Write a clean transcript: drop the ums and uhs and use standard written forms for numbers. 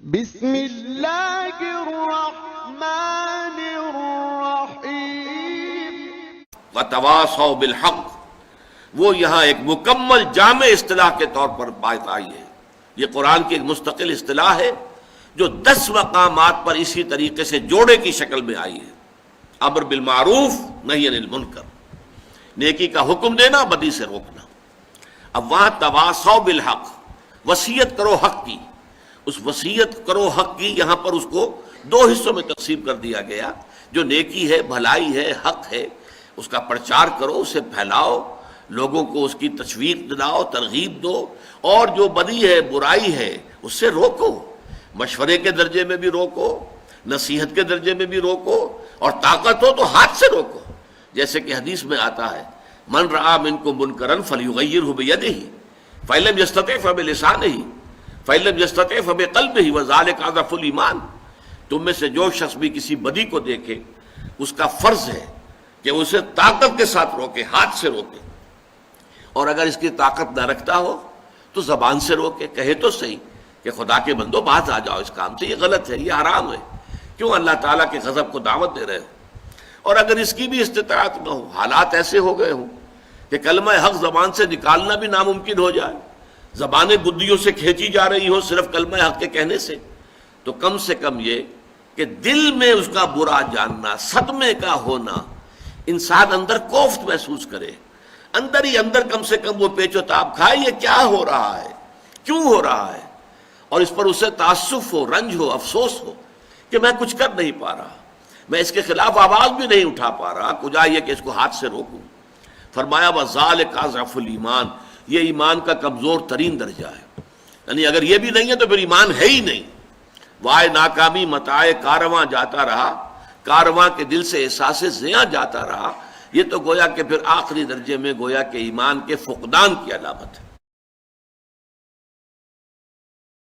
بسم اللہ الرحمن الرحیم وتواصوا بالحق، وہ یہاں ایک مکمل جامع اصطلاح کے طور پر بات آئی ہے۔ یہ قرآن کی ایک مستقل اصطلاح ہے جو 10 مقامات پر اسی طریقے سے جوڑے کی شکل میں آئی ہے۔ امر بالمعروف نہی عن المنکر، نیکی کا حکم دینا، بدی سے روکنا۔ اب وہاں تواصوا بالحق، وصیت کرو حق کی، اس وصیت کرو حق کی یہاں پر اس کو 2 حصوں میں تقسیم کر دیا گیا۔ جو نیکی ہے، بھلائی ہے، حق ہے، اس کا پرچار کرو، اسے پھیلاؤ، لوگوں کو اس کی تشویق دلاؤ، ترغیب دو، اور جو بدی ہے، برائی ہے، اس سے روکو، مشورے کے درجے میں بھی روکو، نصیحت کے درجے میں بھی روکو، اور طاقت ہو تو ہاتھ سے روکو، جیسے کہ حدیث میں آتا ہے من رآ منکم منکرا فلیغیرہ بیدہ فإن لم یستطع فبلسانہ فإن لم یستطع فبقلبہ وذلک اضعف الایمان۔ تم میں سے جو شخص بھی کسی بدی کو دیکھے، اس کا فرض ہے کہ اسے طاقت کے ساتھ روکے، ہاتھ سے روکے، اور اگر اس کی طاقت نہ رکھتا ہو تو زبان سے روکے، کہے تو صحیح کہ خدا کے بندو باز آ جاؤ، اس کام سے یہ غلط ہے، یہ حرام ہے، کیوں اللہ تعالیٰ کے غضب کو دعوت دے رہے ہو۔ اور اگر اس کی بھی استطاعت نہ ہو، حالات ایسے ہو گئے ہوں کہ کلمہ حق زبان سے نکالنا بھی ناممکن ہو جائے، زبانیں بدیوں سے کھینچی جا رہی ہو صرف کلمہ حق کے کہنے سے، تو کم سے کم یہ کہ دل میں اس کا برا جاننا، صدمے کا ہونا، انسان اندر کوفت محسوس کرے، اندر ہی اندر کم سے کم وہ پیچ و تاب کھائے، یہ کیا ہو رہا ہے، کیوں ہو رہا ہے، اور اس پر اسے تعسف ہو، رنج ہو، افسوس ہو کہ میں کچھ کر نہیں پا رہا، میں اس کے خلاف آواز بھی نہیں اٹھا پا رہا، کجا یہ کہ اس کو ہاتھ سے روکوں۔ فرمایا وَذَلِكَ أَضْعَفُ الْإِيمَانِ، یہ ایمان کا کمزور ترین درجہ ہے، یعنی اگر یہ بھی نہیں ہے تو پھر ایمان ہے ہی نہیں۔ وائے ناکامی متاع کارواں جاتا رہا، کارواں کے دل سے احساس زیاں جاتا رہا، یہ تو گویا کہ پھر آخری درجے میں گویا کہ ایمان کے فقدان کی علامت ہے۔